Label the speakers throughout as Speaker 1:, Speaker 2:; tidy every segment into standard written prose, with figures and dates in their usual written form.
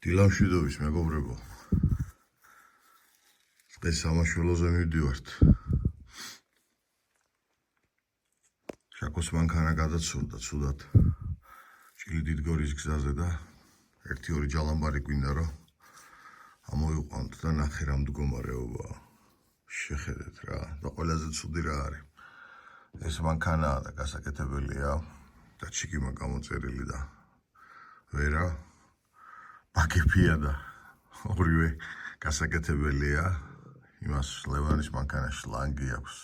Speaker 1: დილამშვიდობის მეგობრებო. დღეს სამაშველოზე მივდივართ. შაქოს მანქანა გადაცურდა ცუდად. ჭილიდიდგორის გზაზე და 1-2 ჯალამბარი გვინდა რომ ამოვიყვანთ და ნახე რა მდგომარეობაა. შეხედეთ რა და ყველაზე ცუდი რა არის. ეს მანქანაა და გასაკეთებელია და ჩიგიმა გამოწერილი და ვერა პაკეფია და ორივე გასაკეთებელია. იმას ლევანის მანქანაში ლანგი აქვს.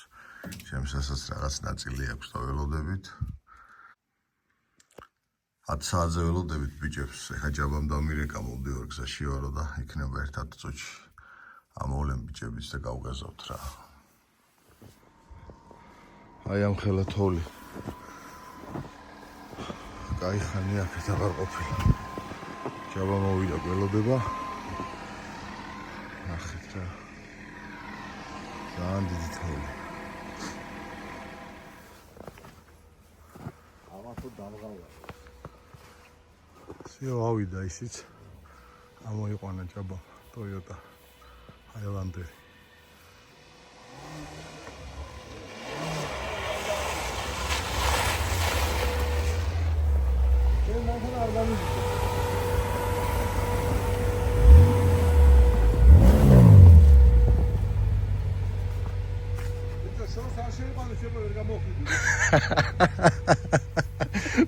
Speaker 1: შემსასაც რაღაც ნაწილი აქვს და ველოდებით. 10 საათზე ველოდებით ბიჭებს. ეხა ჯაბამ დამირეკა მოვდივარ გზაში ვარო და იქნება ერთად წუთში. ამოვლენ ბიჭებიც და გავგაზავთ რა. აი ამ ხელა თოვლი. გაიხანი აქეთ აღარ ყოფილა. ჯაბა მოვიდა გველოდება. ნახეთ რა. ძალიან დიდი თოვლი.
Speaker 2: ამათო დამღალა.
Speaker 1: სიო ავიდა ისიც. ამოიყვანა ჯაბა Toyota Highlander.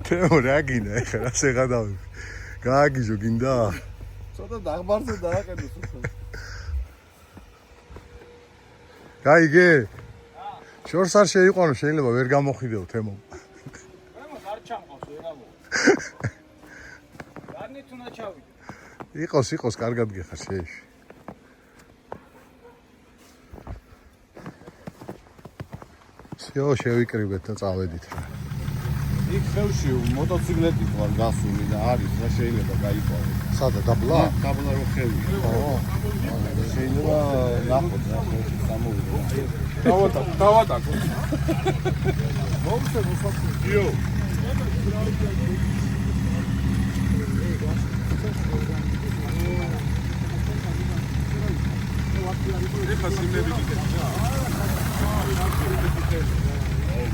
Speaker 1: თემო რა გინდა ეხლა რა შეღადავი. გააგიჟო გინდა?
Speaker 2: ცოტა დაღბარზე დააყენო სულ.
Speaker 1: გაიგე? შორს არ შეიყვანო, შეიძლება ვერ გამოხიდეო თემო.
Speaker 2: თემო არ ჩამყავს ვერავო. გარნით უნდა ჩავიდე.
Speaker 1: იყოს, კარგად გეხარ შეიში. სიო შევიკრიბეთ და წავედით.
Speaker 2: იქ ხევში მოტოციკლეტი ვარ გასული და არის რა შეიძლება გაიყვანო.
Speaker 1: სადა დაბლა?
Speaker 2: დაბლა რო ხევი. შეიძლება ნახოთ რა ხევში სამოვიდო. დავატაკო. მომწე მოსაფრიო. ეხა სიმები გიქეთა.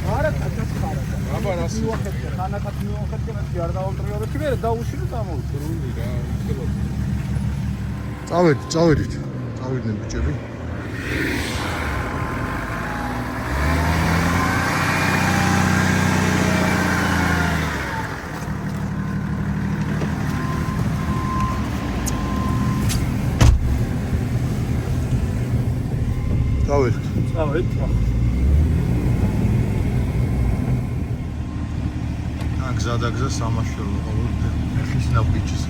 Speaker 2: არა თათქარა. აბა რასი ვახეთე, ხანახად მივახეთე, მე არ დავამტრიალებ, მე დაუშინე დამოვიდე რა.
Speaker 1: წავედით. წავიდნენ ბიჭები.
Speaker 2: წავედით.
Speaker 1: გზადაგზა სამაშველო ყოველდღე ეხის ნაბიჯს.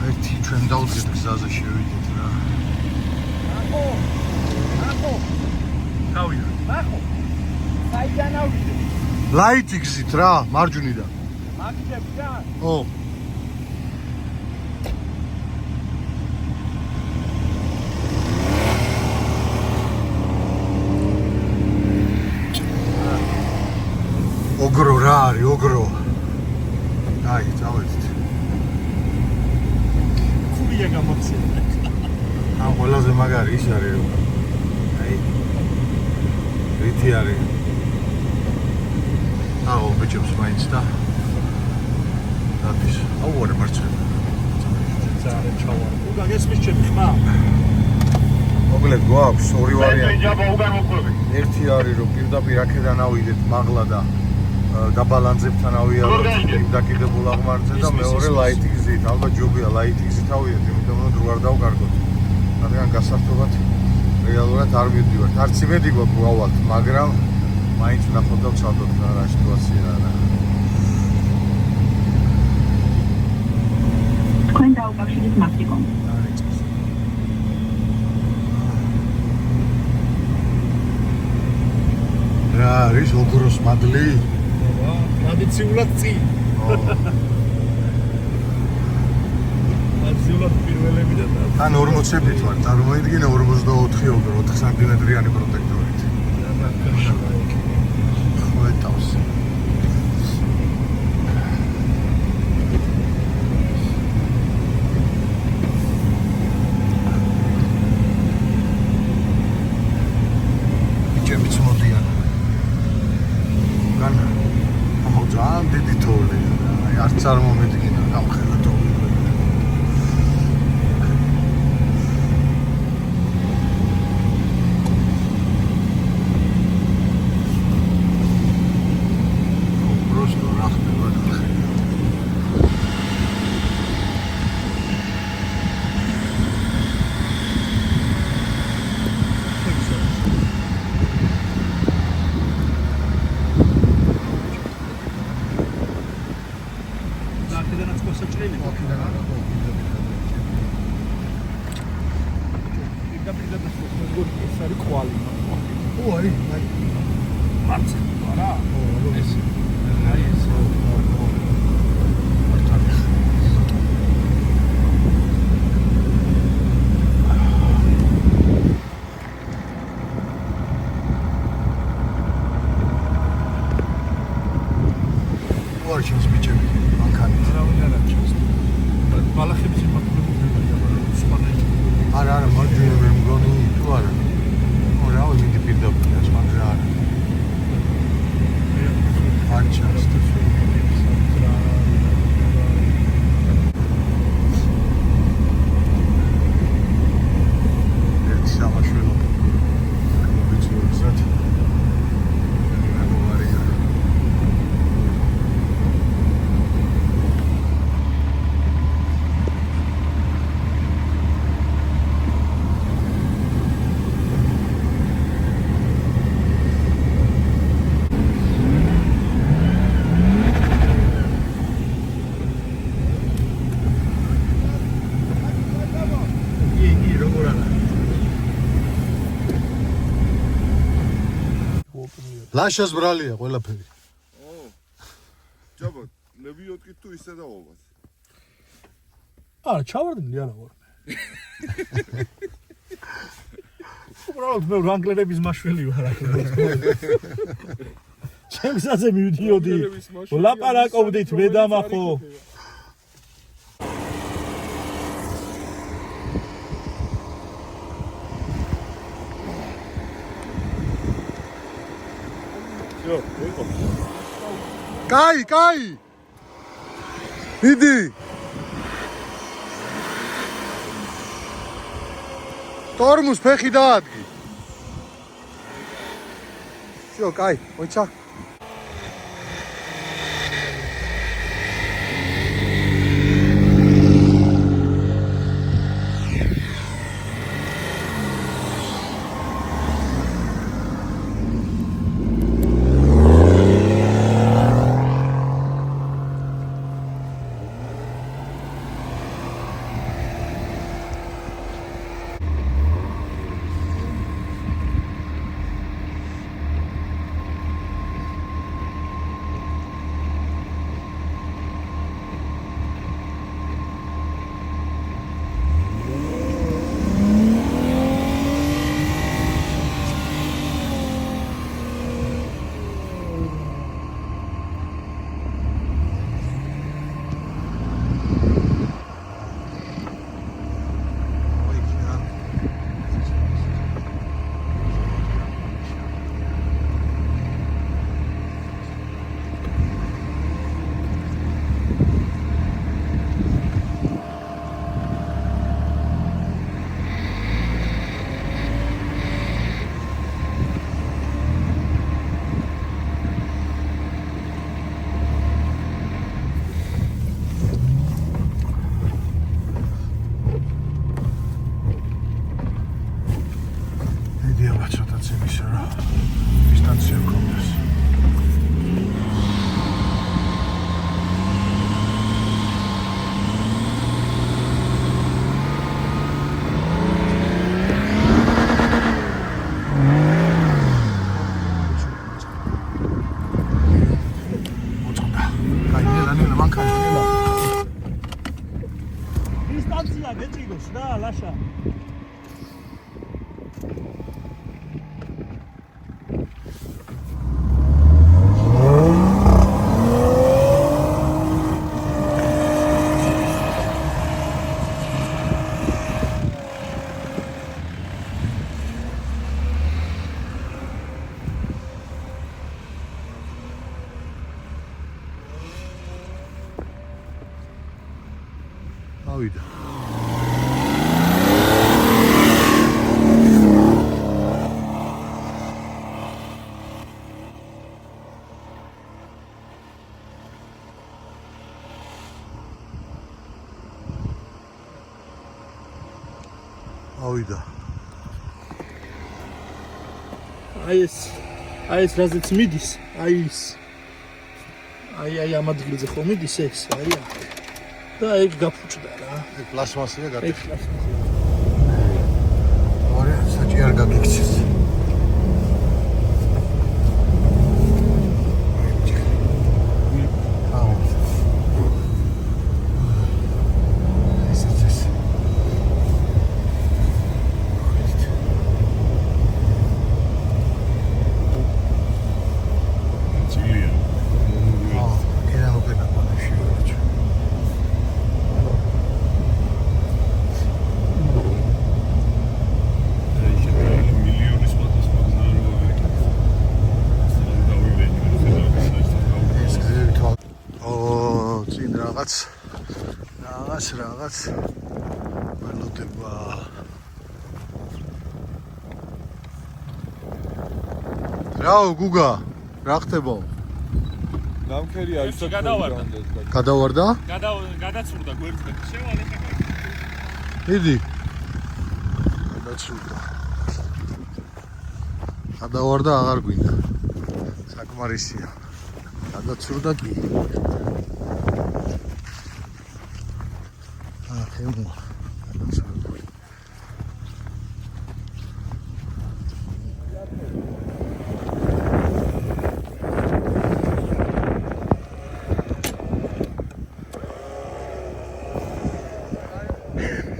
Speaker 1: ერთი ჩვენ დავდგეთ გზაზე შევიდეთ რა.
Speaker 2: ნახო.
Speaker 1: გავიდა.
Speaker 2: ნახო. საიდან ავიდე?
Speaker 1: ლაითი გზით რა, მარჯვნიდან.
Speaker 2: მაგიჯებს რა?
Speaker 1: ო. ოგრო რა არის, ოგრო. აი, წავედით.
Speaker 2: ქურია გამოცემა.
Speaker 1: ამ ყველაზე მაგარი ის არის რომ აი რითი არის. აუ ბიჭებს მაინც და დაფის. აუ არა მარცხენა.
Speaker 2: ძალიან ჩავა. უგან გესმის ჩემი ხმა?
Speaker 1: მოკლედ გვაქვს ორი ვარიანტი.
Speaker 2: ჯაბა უგან მოყვები.
Speaker 1: ერთი არის რომ პირდაპირ აქედან ავიდეთ მაღლა და დაბალანსებთან ავიაროთ დაკიდებულ აღმართზე და მეორე ლაითი გზით. ალბათ ჯობია ლაითი გზით ავიდეთ, იმიტომ რომ დრო არ დავკარგოთ. რადგან გასართობად რეალურად არ მივდივართ. არც იმედი გვაქვს ვავალთ, მაგრამ მაინც ნახოთ და ვცადოთ რა სიტუაციაა რა.
Speaker 3: თქვენ დაუკავშირეთ მაქსიმუმ.
Speaker 1: რა არის ოგროს მადლი?
Speaker 2: ტრადიციულად წინ. ტრადიციულად პირველები და
Speaker 1: ან 40-ით ვარ, წარმოიდგინე 44 ოგრო 4 სანტიმეტრიანი პროტექტორით. ხო, არ მომედგინა გამხელა თოვილი. Просто რა ხდება ნახე. ლაშას ბრალია ყველაფერი.
Speaker 4: ჯაბა, ნებიოთ კი თუ ისე დავობად.
Speaker 2: არა, ჩავარდნილი არა ვარ. უბრალოდ მე რანგლერების მაშველი ვარ აქ. ჩემსაზე მივდიოდი. ლაპარაკობდით მე და მახო.
Speaker 1: კაი. დიდი. ტორმუს ფეხი დაადგი. всё, კაი, მოიცა.
Speaker 2: ლაშა
Speaker 1: ავიდა. ავიდა.
Speaker 2: აი ეს რაზეც მიდის, აი ის. აი ამ ადგილზე ხო მიდის ეს, აი აქ. და ეგ გაფუჭდა რა.
Speaker 1: ეგ პლასმასია
Speaker 2: ეგ
Speaker 1: გატეხი.
Speaker 2: პლასმასია.
Speaker 1: ორი საჭი არ გაგიქცეს. რაღაც ველოდება რაო გუგა რა ხდება
Speaker 4: ნამქერია ისე
Speaker 1: გადავარდა
Speaker 2: გადაცურდა გვერდზე შევალე
Speaker 1: იდი გადაცურდა გადავარდა აღარ გვინდა საკმარისია გადაცურდა კი ემო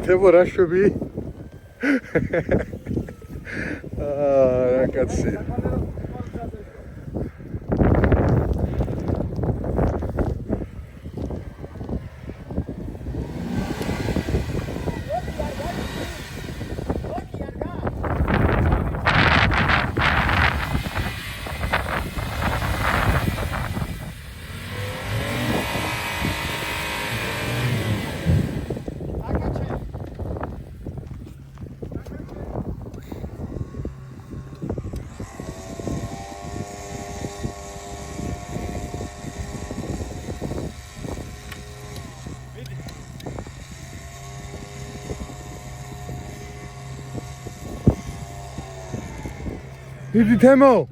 Speaker 1: თებო რა შვები? რა კაცია Иди Темо.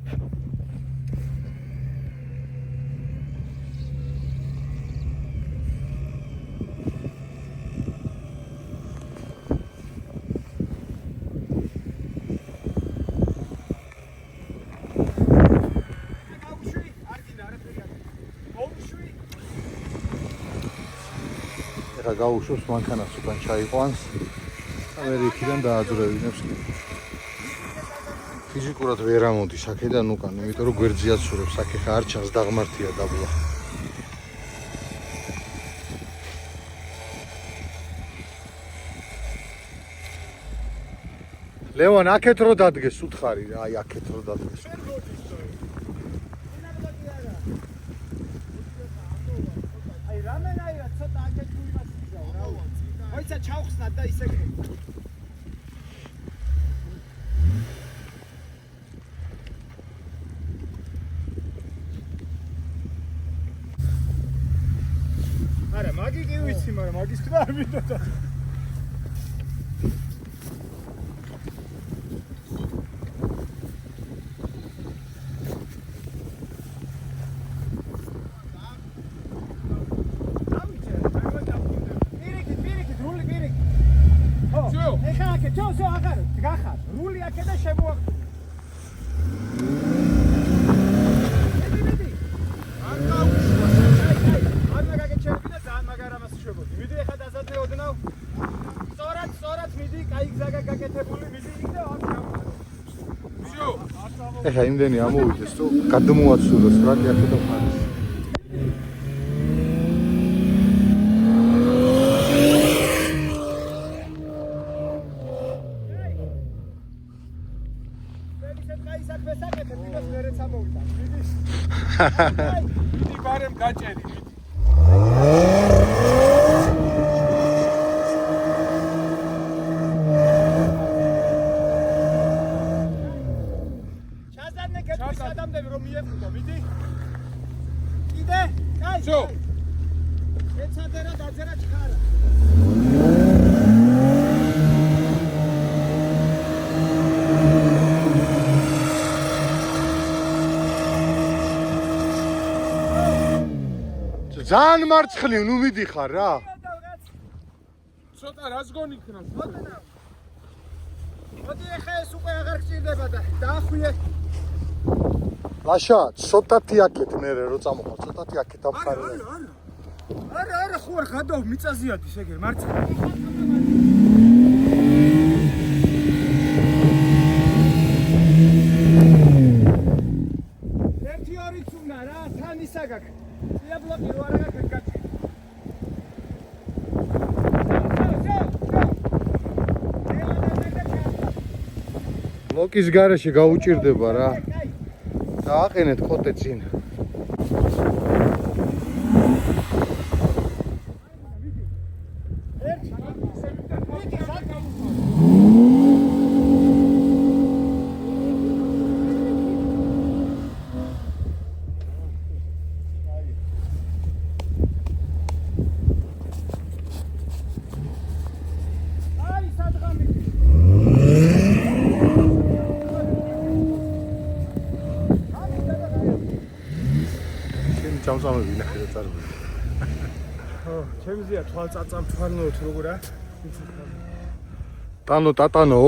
Speaker 1: ეხა გაუშვებს მანქანას უკან ჩაიყვანს ამერიკიდან დააძვრევინებს ფიზიკურად ვერ ამოდის აქედან უკან, იმიტომ რომ გვერდზე აცურებს, აქ ხა არ ჩანს დაღმართია დაბლა. ლევან, აქეთ რო დადგეს უთხარი რა, აი აქეთ რო დადგეს.
Speaker 2: აი რამენაირად ცოტა აქეთ თუ იმას იზაო რა. მოიცა ჩავხსნათ და ისე არა, მაგი კი ვიცი, მაგრამ მაგის თქვა არ მინდოდა. ეხა იმდენი ამოვიდეს, რომ გადმოაცუროს რა აქედან ხარეს.
Speaker 1: ძალიან მარცხნივ, ნუ მიდიხარ რა.
Speaker 4: ცოტა რას გონი იქნას?
Speaker 5: მოდი ახლა ეს უკვე აღარ გჭირდება და დაახვიე.
Speaker 1: ლაშა, ცოტათი აქეთ მერე რო წამოხვალ, ცოტათი აქეთ ამხარე.
Speaker 5: არა, ხო არ გადავ მიწაზიათი შეგერ მარცხნივ. ერთი ორი წუნა რა, თან ისა გაქვს. იაბლოკი რო არა გაქვს გაჩი.
Speaker 1: ბლოკის გარეშე გაუჭირდება რა. დააყენეთ ხოტე წინ. ჩამწამები ნახე წარმოი.
Speaker 5: ხო, ჩემზეა თვალ წაწამთვალნოთ როგორ რა?
Speaker 1: ტანო ტატანო.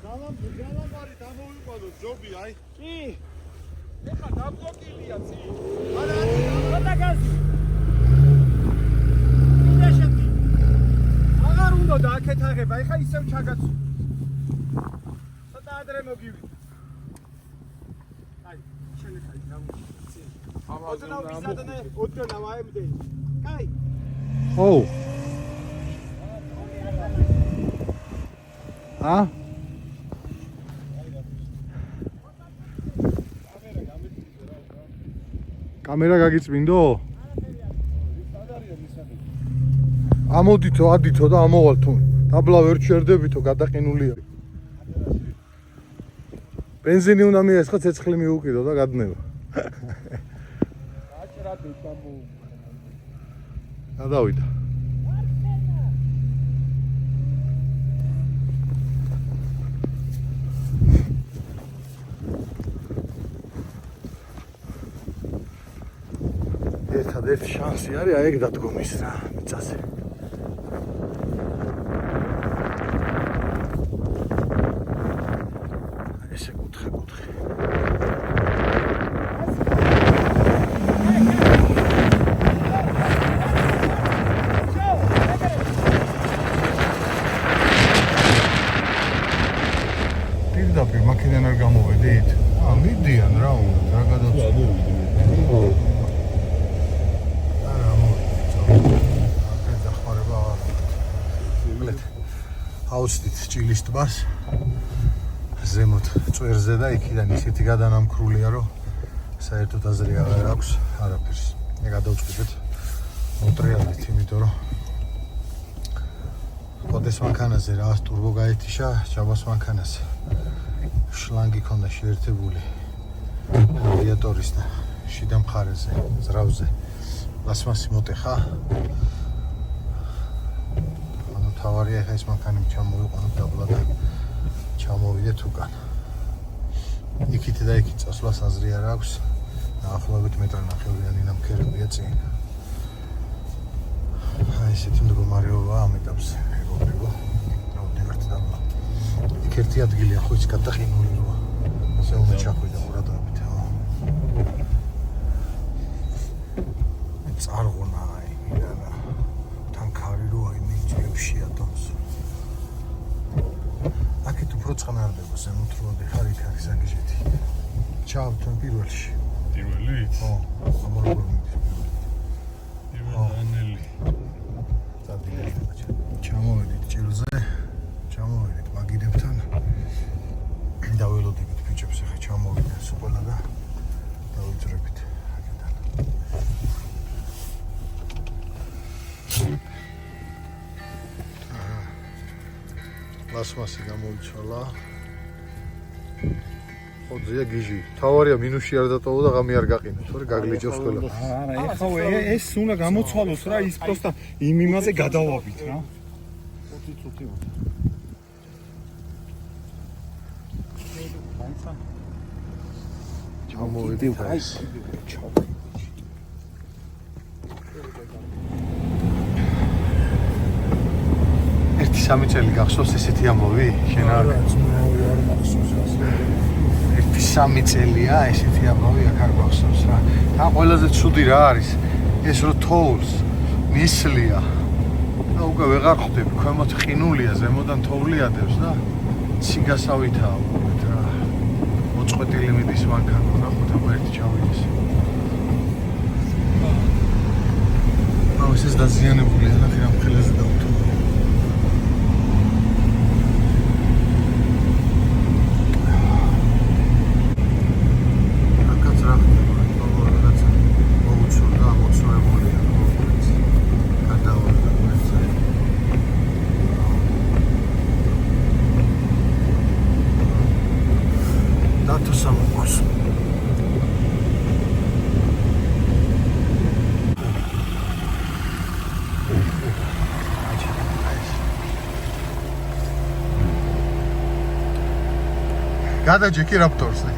Speaker 4: ძალამბარი დამოვიყვანო ჯობი აი.
Speaker 5: კი.
Speaker 4: ეხა დაბლოკილია წი.
Speaker 5: არა, ცოტა გაზი. მინაშეთი. აღარ უნდა და აქეთ აღება, ეხა ისევ ჩაგაცო. ცოტა ადრე მოგივი. აი, შენექა გამო. ოდნავ ვიზადნე, ოდნავ აემდე. კაი.
Speaker 1: ო. ა? კამერა გაგიწმინდო? ამოდითო, ადითო და ამოვალთო. დაბლა ვერ ჩერდებითო, გადაყინულია. ბენზინი უნდა მიესხა, ცეცხლი მიუკიდო და გადნება. გადავიდა. ერთადერთი შანსი არის აი ეგ დადგომის რა მიწაზე. ესე კუთხე. პირდაპირ მაქინიდან არ გამოვედით? მიდიან რა უნდა, რა გადაწყვეტ. ხო. აუცდით ჭილის ტბას ზემოთ წვერზე და იქიდან ისეთი გადანამქრულია რომ საერთოდ აზრი აღარ აქვს არაფერს. მე გადავწყვიტეთ მოტრიალით, იმიტომ რომ ხოდეს მანქანაზე რა ტურბო გაეთიშა, ჯაბას მანქანაზე შლანგი ქონდა შეერთებული რადიატორის და შიდა მხარეზე, ზრავზე პლასმასი მოტეხა. თავარია ხა ეს მანქანები ჩამოვიყვანოთ დაბლა და ჩამოვიდეთ უკან. იქით და იქით წასვლას აზრი არ აქვს. დაახლოებით მეტრ-ნახევრიანი ნამქერებია წინ. აი ესეთი მდგომარეობაა ამ ეტაპზე, მეგობრებო. დავდივართ დაბლა. იქ ერთი ადგილია ხო ის გადაყინული როა. ასე უნდა ჩახვიდე ყურადღებით. წარღონა აი რა. თან ქარი როა იმიჯებში ატომს. აქეთ უფრო წყნარდება, ზემოთ რო დიხარ იქ არის აგიჟეთი. ჩავთვალ პირველში.
Speaker 4: პირველი?
Speaker 1: ხო, ამორგო მიდის.
Speaker 4: პირველი.
Speaker 1: ჩამოვედით ჭილზე, ჩამოვედით მაგიდებთან. დაველოდებით ბიჭებს, ახლა ჩამოვიდნენ სულ და დავიძრებით აქედან. პლასმასი გამოიცვალა. ხოძია გიჟი. თავარია მინუსში არ დატოვო და ღამე არ გაყინო. თორე გაგლიჯობს ყველა.
Speaker 5: არა, ეხლა ეს უნდა გამოცვალოს რა, ის პროსტა იმ იმაზე გადავაბით რა. 5 წუთი.
Speaker 1: ჩამოვიდით ეს. ერთი სამი წელი გახსოვს ესეთი ამბავი? შენ არ ერთი სამი წელია ესეთი ამბავი აქ არ გახსოვს რა. და ყველაზე ცუდი რა არის? ეს რო თოვლს მისლია. და უკვე ვეღარ ხვდები, ქვემოთ ყინულია, ზემოდან თოვლი ადევს და ციგასავითაა უბრალოდ რა. მოწყვეტილი მიდის მანქანა რა, ხუთი ერთი ჩავიდეს. აუ ეს დაზიანებულია, ნახე რა მხილეზე დავთო. გადაჯექი რაპტორზე.